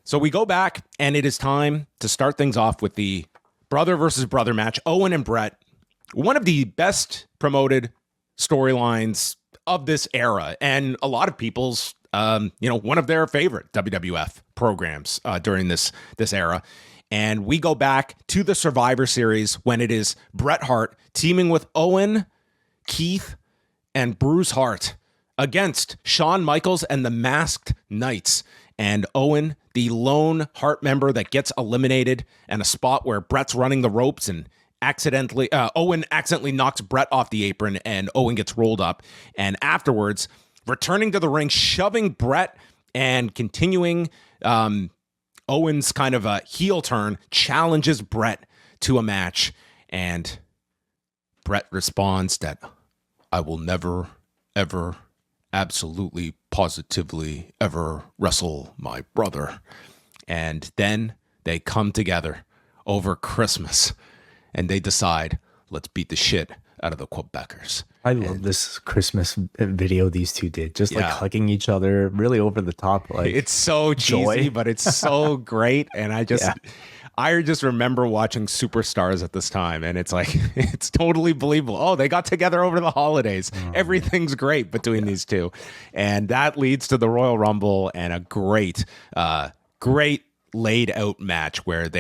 So we go back, and it is time to start things off with the brother versus brother match. Owen and Bret, one of the best promoted storylines of this era, and a lot of people's, one of their favorite WWF programs during this era. And we go back to the Survivor Series when it is Bret Hart teaming with Owen, Keith, and Bruce Hart against Shawn Michaels and the Masked Knights. And Owen, the lone Hart member that gets eliminated, and a spot where Bret's running the ropes and Owen accidentally knocks Bret off the apron, and Owen gets rolled up. And afterwards, returning to the ring, shoving Bret and continuing Owen's kind of a heel turn, challenges Bret to a match. And Bret responds that I will never, ever, absolutely, positively ever wrestle my brother. And then they come together over Christmas and they decide, let's beat the shit out of the Quebecers. I love this Christmas video these two did, just like hugging each other, really over the top. Like, it's so cheesy, but it's so great. And I just remember watching Superstars at this time, and it's like, it's totally believable. Oh, they got together over the holidays. Everything's great between these two. And that leads to the Royal Rumble and a great laid out match where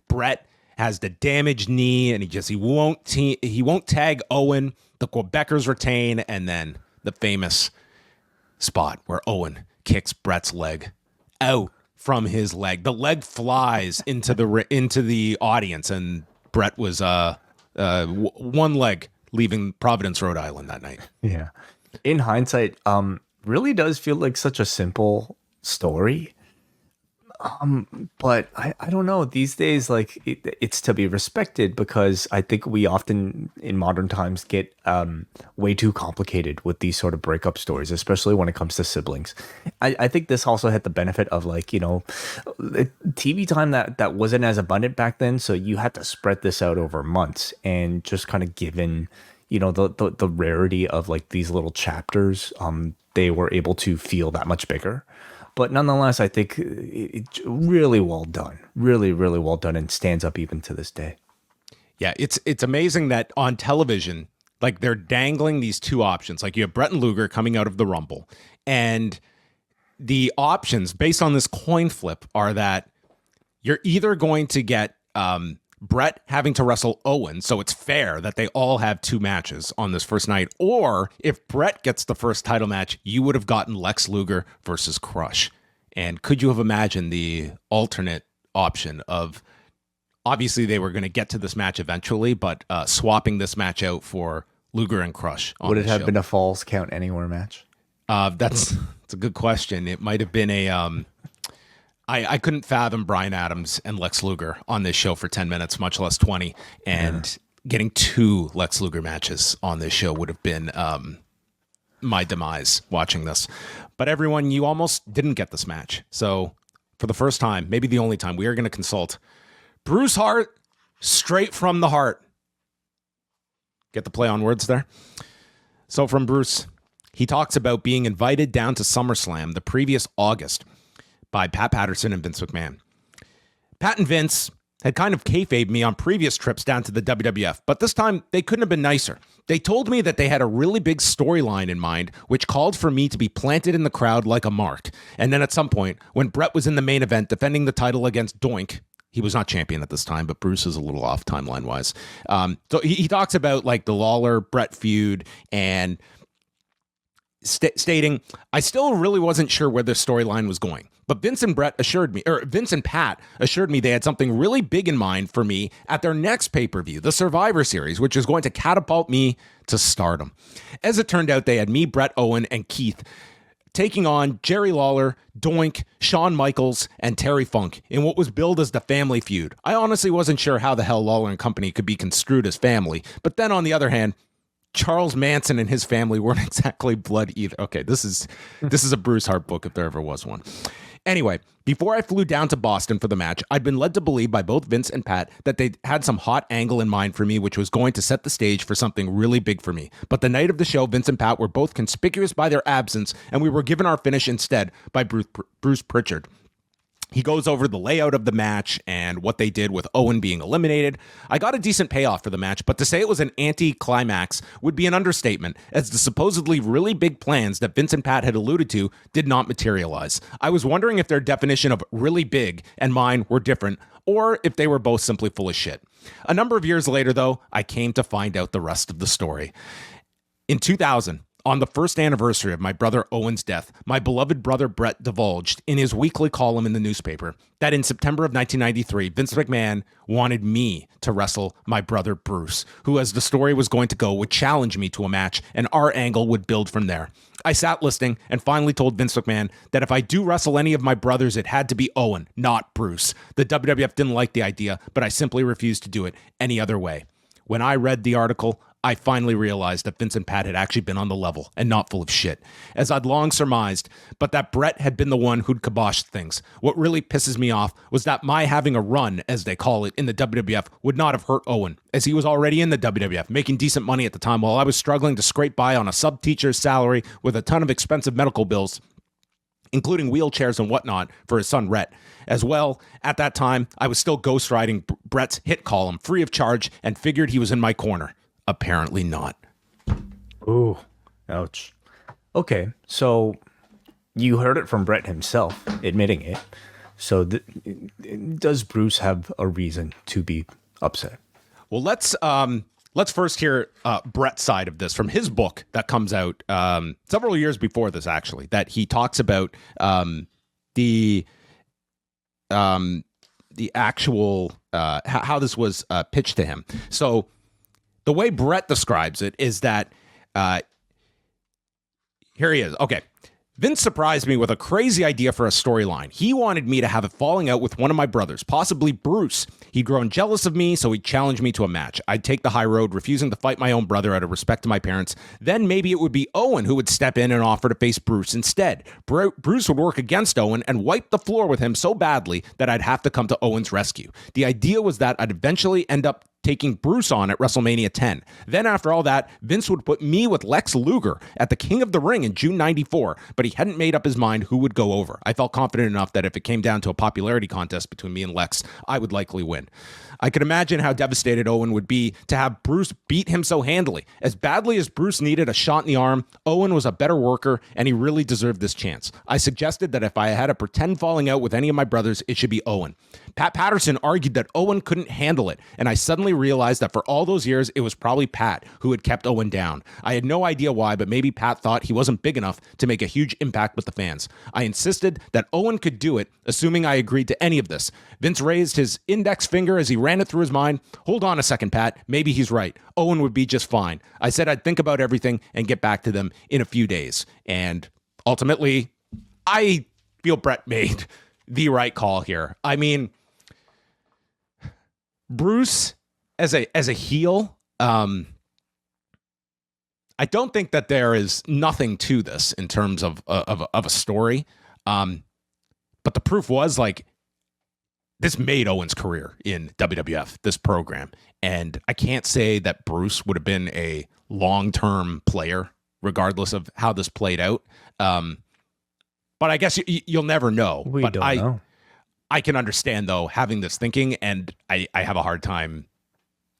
Bret has the damaged knee, and he won't tag Owen. The Quebecers retain, and then the famous spot where Owen kicks Bret's leg out from his leg. The leg flies into the audience, and Bret was one leg leaving Providence, Rhode Island that night. Yeah. In hindsight, really does feel like such a simple story. But I don't know, these days, like it's to be respected, because I think we often in modern times get way too complicated with these sort of breakup stories, especially when it comes to siblings. I think this also had the benefit of, like, TV time that wasn't as abundant back then. So you had to spread this out over months, and just kind of given, the rarity of like these little chapters, they were able to feel that much bigger. But nonetheless, I think it's really well done, really, really well done, and stands up even to this day. Yeah, it's amazing that on television, like, they're dangling these two options. Like, you have Bret and Luger coming out of the Rumble, and the options based on this coin flip are that you're either going to get Bret having to wrestle Owen, so it's fair that they all have two matches on this first night. Or if Bret gets the first title match, you would have gotten Lex Luger versus Crush. And could you have imagined the alternate option of, obviously they were going to get to this match eventually, but swapping this match out for Luger and Crush on Would it have show? Been a Falls Count Anywhere match? That's a good question. It might have been a... I couldn't fathom Bryan Adams and Lex Luger on this show for 10 minutes, much less 20. And getting two Lex Luger matches on this show would have been my demise watching this. But everyone, you almost didn't get this match. So for the first time, maybe the only time, we are going to consult Bruce Hart, straight from the heart. Get the play on words there? So from Bruce, he talks about being invited down to SummerSlam the previous August by Pat Patterson and Vince McMahon. Pat and Vince had kind of kayfabed me on previous trips down to the WWF, but this time they couldn't have been nicer. They told me that they had a really big storyline in mind, which called for me to be planted in the crowd like a mark. And then at some point, when Bret was in the main event defending the title against Doink, he was not champion at this time, but Bruce is a little off timeline-wise. So he talks about like the Lawler-Bret feud and stating, I still really wasn't sure where the storyline was going. But Vince and Pat assured me they had something really big in mind for me at their next pay-per-view, the Survivor Series, which is going to catapult me to stardom. As it turned out, they had me, Bret, Owen, and Keith taking on Jerry Lawler, Doink, Shawn Michaels, and Terry Funk in what was billed as the family feud. I honestly wasn't sure how the hell Lawler and company could be construed as family. But then on the other hand, Charles Manson and his family weren't exactly blood either. Okay, this is a Bruce Hart book if there ever was one. Anyway, before I flew down to Boston for the match, I'd been led to believe by both Vince and Pat that they had some hot angle in mind for me, which was going to set the stage for something really big for me. But the night of the show, Vince and Pat were both conspicuous by their absence, and we were given our finish instead by Bruce Pritchard. He goes over the layout of the match and what they did with Owen being eliminated. I got a decent payoff for the match, but to say it was an anti-climax would be an understatement, as the supposedly really big plans that Vince and Pat had alluded to did not materialize. I was wondering if their definition of really big and mine were different, or if they were both simply full of shit. A number of years later, though, I came to find out the rest of the story. In 2000, on the first anniversary of my brother Owen's death, my beloved brother Bret divulged in his weekly column in the newspaper that in September of 1993, Vince McMahon wanted me to wrestle my brother Bruce, who, as the story was going to go, would challenge me to a match, and our angle would build from there. I sat listening and finally told Vince McMahon that if I do wrestle any of my brothers, it had to be Owen, not Bruce. The WWF didn't like the idea, but I simply refused to do it any other way. When I read the article, I finally realized that Vince and Pat had actually been on the level and not full of shit, as I'd long surmised, but that Bret had been the one who'd kiboshed things. What really pisses me off was that my having a run, as they call it, in the WWF would not have hurt Owen, as he was already in the WWF, making decent money at the time while I was struggling to scrape by on a sub-teacher's salary with a ton of expensive medical bills, including wheelchairs and whatnot for his son Rhett. As well, at that time, I was still ghostwriting Bret's hit column free of charge and figured he was in my corner. Apparently not. Ooh, ouch. Okay, so you heard it from Bret himself, admitting it. So does Bruce have a reason to be upset? Well, let's first hear Bret's side of this from his book that comes out several years before this, actually, that he talks about the actual how this was pitched to him. So the way Bret describes it is that here he is. Okay. Vince surprised me with a crazy idea for a storyline. He wanted me to have a falling out with one of my brothers, possibly Bruce. He'd grown jealous of me, so he'd challenge me to a match. I'd take the high road, refusing to fight my own brother out of respect to my parents. Then maybe it would be Owen who would step in and offer to face Bruce instead. Bruce would work against Owen and wipe the floor with him so badly that I'd have to come to Owen's rescue. The idea was that I'd eventually end up taking Bruce on at WrestleMania 10. Then after all that, Vince would put me with Lex Luger at the King of the Ring in June 94, but he hadn't made up his mind who would go over. I felt confident enough that if it came down to a popularity contest between me and Lex, I would likely win. I could imagine how devastated Owen would be to have Bruce beat him so handily. As badly as Bruce needed a shot in the arm, Owen was a better worker, and he really deserved this chance. I suggested that if I had a pretend falling out with any of my brothers, it should be Owen. Pat Patterson argued that Owen couldn't handle it, and I suddenly realized that for all those years, it was probably Pat who had kept Owen down. I had no idea why, but maybe Pat thought he wasn't big enough to make a huge impact with the fans. I insisted that Owen could do it, assuming I agreed to any of this. Vince raised his index finger as he ran it through his mind. Hold on a second, Pat. Maybe he's right. Owen would be just fine. I said I'd think about everything and get back to them in a few days. And ultimately, I feel Bret made the right call here. I mean, Bruce as a heel, I don't think that there is nothing to this in terms of a story. But the proof was, like, this made Owen's career in WWF, this program. And I can't say that Bruce would have been a long-term player, regardless of how this played out. But I guess you'll never know. We but don't know. I can understand, though, having this thinking, and I have a hard time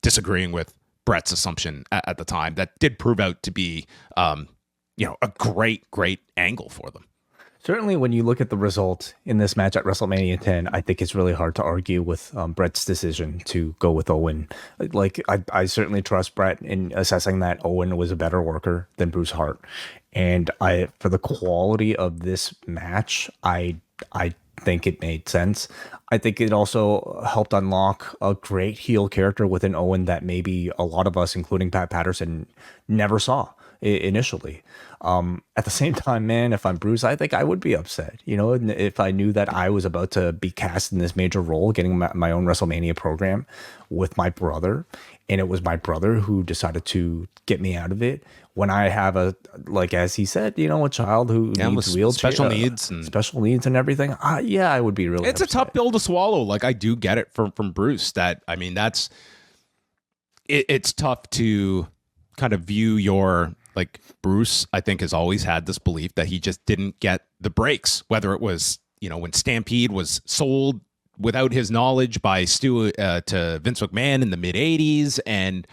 disagreeing with Bret's assumption at the time. That did prove out to be, a great angle for them. Certainly, when you look at the result in this match at WrestleMania 10, I think it's really hard to argue with Bret's decision to go with Owen. Like, I certainly trust Bret in assessing that Owen was a better worker than Bruce Hart. And for the quality of this match, I think it made sense. I think it also helped unlock a great heel character within Owen that maybe a lot of us, including Pat Patterson, never saw initially. At the same time, man, if I'm Bruce, I think I would be upset. If I knew that I was about to be cast in this major role, getting my own WrestleMania program with my brother, and it was my brother who decided to get me out of it. When I have as he said, a child who needs wheelchair, special needs and everything. I would be really It's upset. a tough pill to swallow. Like, I do get it from Bruce that, I mean, it's tough to kind of view your, like, Bruce, I think, has always had this belief that he just didn't get the breaks, whether it was when Stampede was sold without his knowledge by Stu to Vince McMahon in the mid 80s. And,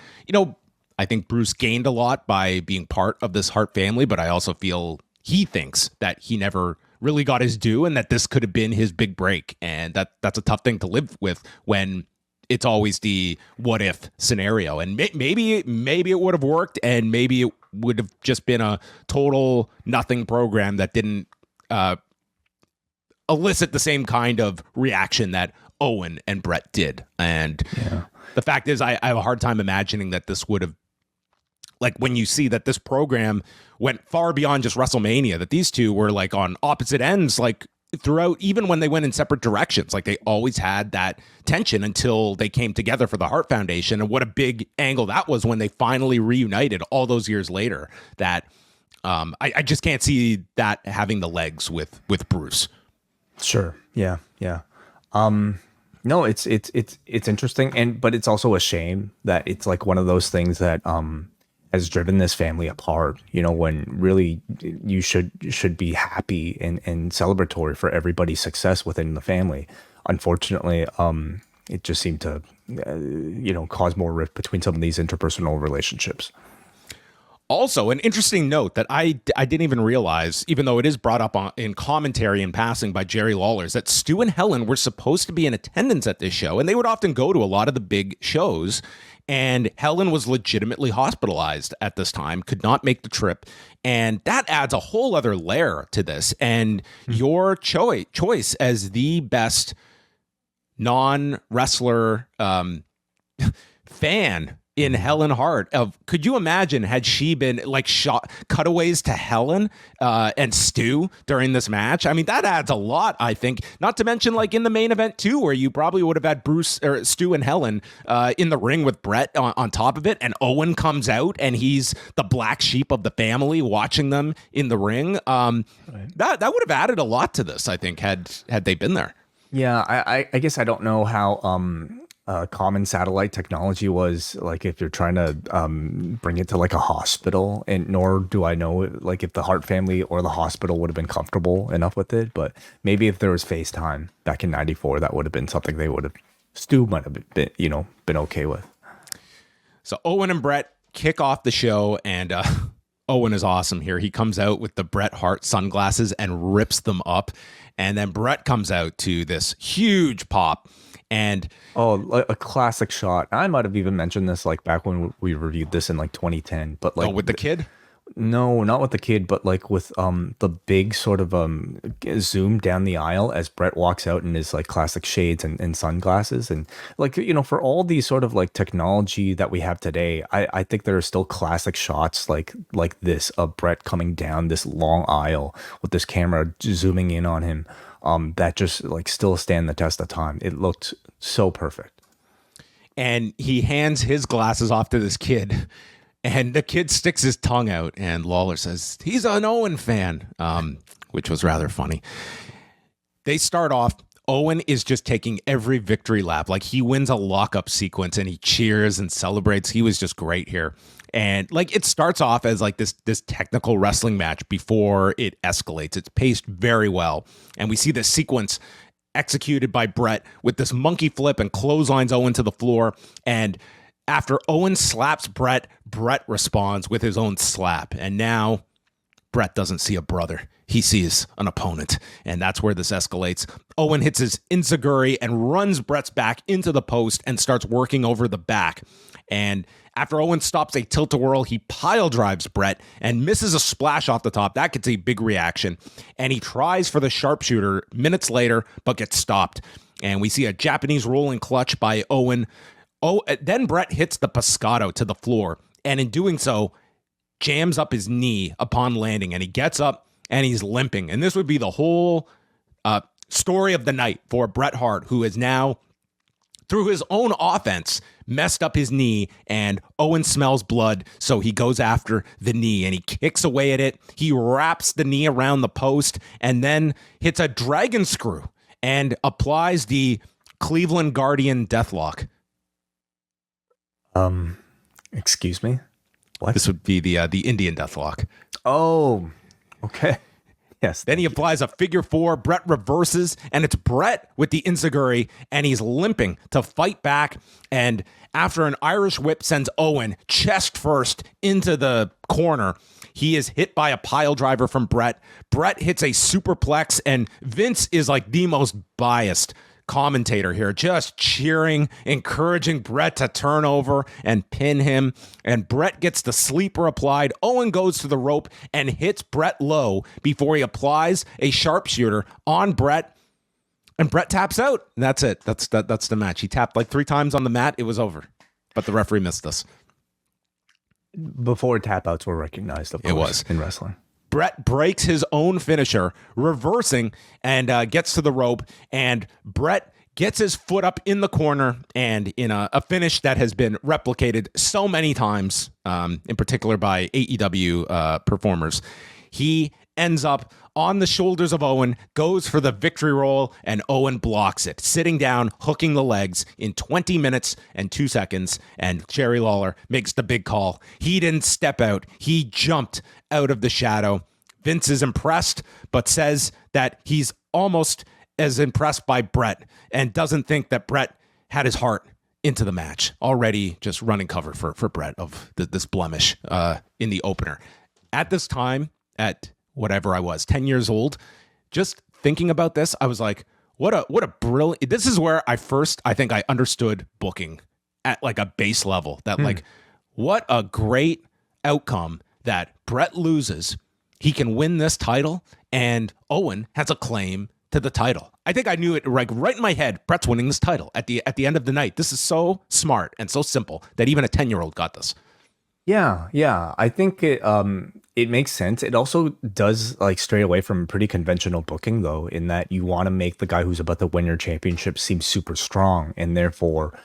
I think Bruce gained a lot by being part of this Hart family, but I also feel he thinks that he never really got his due and that this could have been his big break. And that's a tough thing to live with when it's always the what if scenario. And maybe it would have worked, and maybe it would have just been a total nothing program that didn't elicit the same kind of reaction that Owen and Bret did. And the fact is, I have a hard time imagining that this would have, like, when you see that this program went far beyond just WrestleMania, that these two were like on opposite ends, like throughout, even when they went in separate directions, like they always had that tension until they came together for the Hart Foundation. And what a big angle that was when they finally reunited all those years later. That I just can't see that having the legs with Bruce. Sure. Yeah. No, it's interesting, but it's also a shame that it's like one of those things that has driven this family apart. When really you should be happy and celebratory for everybody's success within the family. Unfortunately, it just seemed to cause more rift between some of these interpersonal relationships. Also, an interesting note that I didn't even realize, even though it is brought up in commentary in passing by Jerry Lawler, is that Stu and Helen were supposed to be in attendance at this show, and they would often go to a lot of the big shows. And Helen was legitimately hospitalized at this time, could not make the trip. And that adds a whole other layer to this. And your choice as the best non-wrestler fan in Helen Hart, could you imagine had she been like shot cutaways to Helen and Stu during this match? I mean, that adds a lot, I think, not to mention like in the main event too, where you probably would have had Bruce or Stu and Helen in the ring with Bret on top of it. And Owen comes out and he's the black sheep of the family watching them in the ring. Right. That would have added a lot to this, I think, had they been there. Yeah. I guess I don't know how, common satellite technology was like if you're trying to bring it to like a hospital, and nor do I know like if the Hart family or the hospital would have been comfortable enough with it. But maybe if there was FaceTime back in '94, that would have been something they would have, Stu might have been okay with. So Owen and Bret kick off the show, and Owen is awesome here. He comes out with the Bret Hart sunglasses and rips them up, and then Bret comes out to this huge pop. And a classic shot. I might have even mentioned this like back when we reviewed this in like 2010, but like with the kid? No, not with the kid, but like with the big sort of zoom down the aisle as Bret walks out in his like classic shades and sunglasses. And like, for all these sort of like technology that we have today, I think there are still classic shots like this of Bret coming down this long aisle with this camera zooming in on him. That just like still stand the test of time. It looked so perfect. And he hands his glasses off to this kid, and the kid sticks his tongue out, and Lawler says, he's an Owen fan, which was rather funny. They start off, Owen is just taking every victory lap. Like he wins a lockup sequence and he cheers and celebrates. He was just great here. And like it starts off as like this technical wrestling match before it escalates. It's paced very well. And we see this sequence executed by Bret with this monkey flip and clotheslines Owen to the floor. And after Owen slaps Bret, Bret responds with his own slap. And now Bret doesn't see a brother. He sees an opponent. And that's where this escalates. Owen hits his enziguri and runs Bret's back into the post and starts working over the back. And after Owen stops a tilt-a-whirl, he pile drives Bret and misses a splash off the top. That gets a big reaction. And he tries for the sharpshooter minutes later, but gets stopped. And we see a Japanese rolling clutch by Owen. Then Bret hits the pescado to the floor. And in doing so, jams up his knee upon landing. And he gets up and he's limping. And this would be the whole story of the night for Bret Hart, who is now, through his own offense, messed up his knee, and Owen smells blood, so he goes after the knee, and he kicks away at it. He wraps the knee around the post, and then hits a dragon screw, and applies the Cleveland Guardian Deathlock. Excuse me? What? This would be the Indian Deathlock. Oh, okay. Yes. Then he applies a figure four. Bret reverses, and it's Bret with the enziguri, and he's limping to fight back. And after an Irish whip sends Owen chest first into the corner, he is hit by a pile driver from Bret. Bret hits a superplex, and Vince is like the most biased commentator here, just cheering, encouraging Bret to turn over and pin him. And Bret gets the sleeper applied. Owen goes to the rope and hits Bret low before he applies a sharpshooter on Bret. And Bret taps out. And that's it. That's the match. He tapped like 3 times on the mat. It was over. But the referee missed us. Before tap outs were recognized, of course, it was in wrestling. Bret breaks his own finisher, reversing, and gets to the rope. And Bret gets his foot up in the corner, and in a finish that has been replicated so many times, in particular by AEW performers, he ends up on the shoulders of Owen, goes for the victory roll, and Owen blocks it, sitting down, hooking the legs in 20 minutes and 2 seconds, and Jerry Lawler makes the big call. He didn't step out. He jumped out of the shadow. Vince is impressed, but says that he's almost as impressed by Bret and doesn't think that Bret had his heart into the match. Already just running cover for Bret of this blemish in the opener. At this time, at whatever I was, 10 years old, just thinking about this, I was like, what a brilliant, this is where I think I understood booking at like a base level, that like, what a great outcome that Bret loses. He can win this title, and Owen has a claim to the title. I think I knew it like right in my head. Bret's winning this title at the end of the night. This is so smart and so simple that even a 10-year-old got this. Yeah. I think it makes sense. It also does like stray away from pretty conventional booking, though, in that you want to make the guy who's about to win your championship seem super strong, and therefore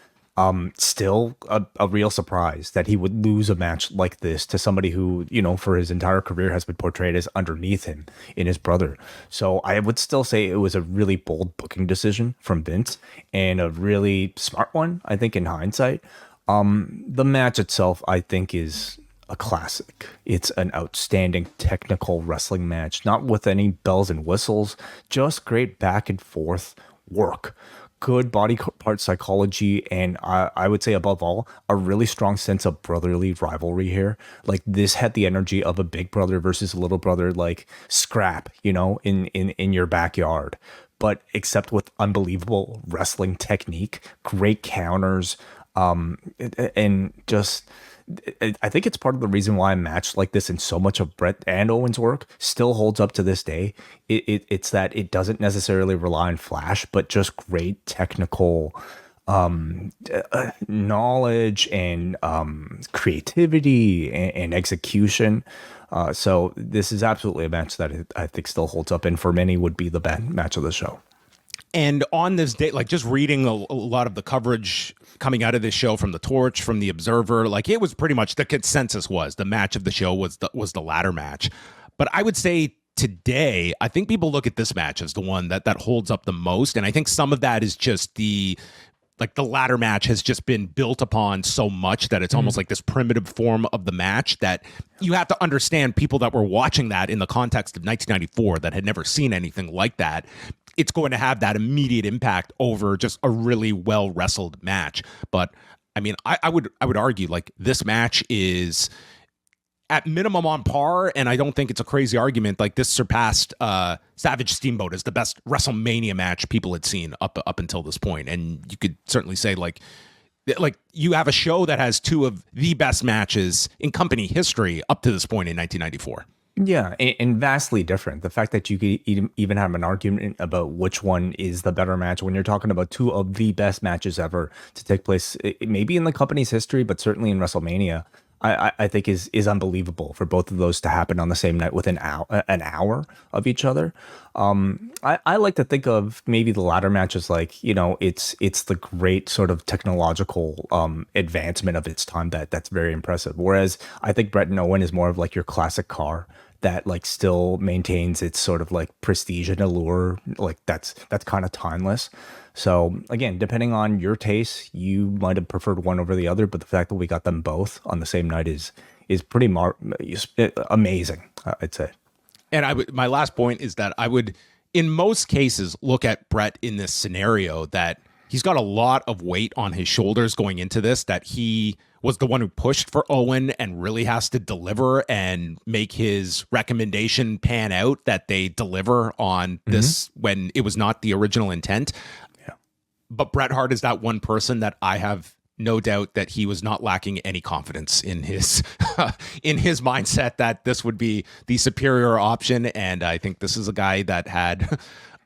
still a real surprise that he would lose a match like this to somebody who, you know, for his entire career has been portrayed as underneath him in his brother. So I would still say it was a really bold booking decision from Vince, and a really smart one, I think, in hindsight. The match itself, I think, is a classic. It's an outstanding technical wrestling match, not with any bells and whistles, just great back and forth work, good body part psychology, and I would say above all, a really strong sense of brotherly rivalry here. Like, this had the energy of a big brother versus a little brother, like scrap, you know, in your backyard, but except with unbelievable wrestling technique, great counters, and just, I think it's part of the reason why a match like this and so much of Bret and Owen's work still holds up to this day. It's that it doesn't necessarily rely on flash, but just great technical knowledge and creativity and execution. So this is absolutely a match that I think still holds up, and for many would be the best match of the show. And on this day, like just reading a lot of the coverage coming out of this show from The Torch, from The Observer, like it was pretty much the consensus was the match of the show was the ladder match. But I would say today, I think people look at this match as the one that holds up the most. And I think some of that is just the ladder match has just been built upon so much that it's almost like this primitive form of the match that you have to understand people that were watching that in the context of 1994 that had never seen anything like that. It's going to have that immediate impact over just a really well wrestled match. But I mean, I would argue like this match is at minimum on par, and I don't think it's a crazy argument. Like this surpassed Savage Steamboat as the best WrestleMania match people had seen up until this point. And you could certainly say like you have a show that has two of the best matches in company history up to this point in 1994. Yeah, and vastly different. The fact that you could even have an argument about which one is the better match when you're talking about two of the best matches ever to take place, maybe in the company's history, but certainly in WrestleMania, I think is unbelievable for both of those to happen on the same night within an hour of each other. I like to think of maybe the latter match as like, you know, it's the great sort of technological advancement of its time that's very impressive. Whereas I think Bret and Owen is more of like your classic car that like still maintains its sort of like prestige and allure. Like that's kind of timeless. So again, depending on your taste, you might have preferred one over the other, but the fact that we got them both on the same night is pretty amazing, I'd say. And my last point is that I would, in most cases, look at Bret in this scenario that he's got a lot of weight on his shoulders going into this, that he was the one who pushed for Owen and really has to deliver and make his recommendation pan out, that they deliver on this when it was not the original intent. Yeah. But Bret Hart is that one person that I have no doubt that he was not lacking any confidence in his in his mindset that this would be the superior option. And I think this is a guy that had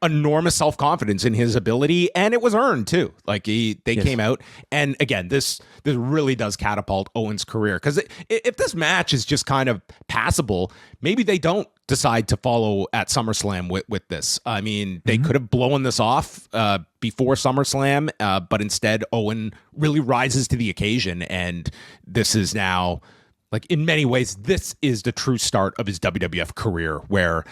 enormous self-confidence in his ability, and it was earned too. Like they came out, and again, this really does catapult Owen's career, because if this match is just kind of passable, maybe they don't decide to follow at SummerSlam with this. I mean, they could have blown this off before SummerSlam, but instead Owen really rises to the occasion, and this is now, like, in many ways, this is the true start of his WWF career, where,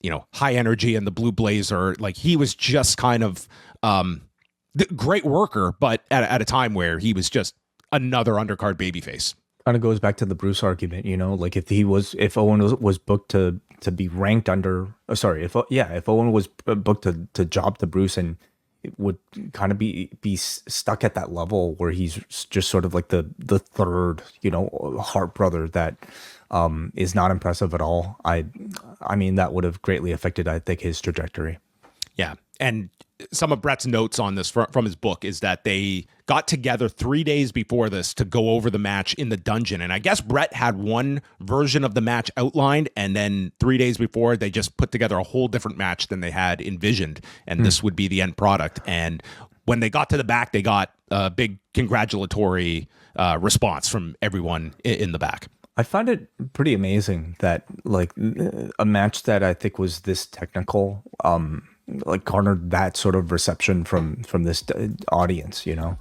you know, high energy and the blue blazer, like, he was just kind of the great worker, but at a time where he was just another undercard babyface. Kind of goes back to the Bruce argument, you know, like if Owen was booked to be ranked under, if Owen was booked to job to Bruce, and it would kind of be stuck at that level where he's just sort of like the third, you know, Hart brother that is not impressive at all. I mean, that would have greatly affected, I think, his trajectory. Yeah. And some of Bret's notes on this from his book is that they got together 3 days before this to go over the match in the dungeon. And I guess Bret had one version of the match outlined, and then 3 days before they just put together a whole different match than they had envisioned. And this would be the end product. And when they got to the back, they got a big congratulatory response from everyone in the back. I find it pretty amazing that, like, a match that I think was this technical, like, garnered that sort of reception from this audience, you know,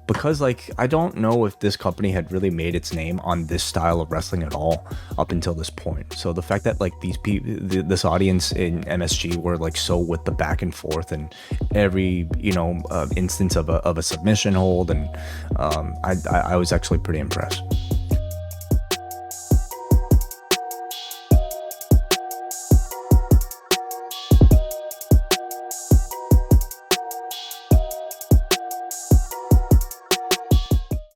because, like, I don't know if this company had really made its name on this style of wrestling at all up until this point. So the fact that, like, these people, this audience in MSG were, like, so with the back and forth and every, you know, instance of a submission hold, and I was actually pretty impressed.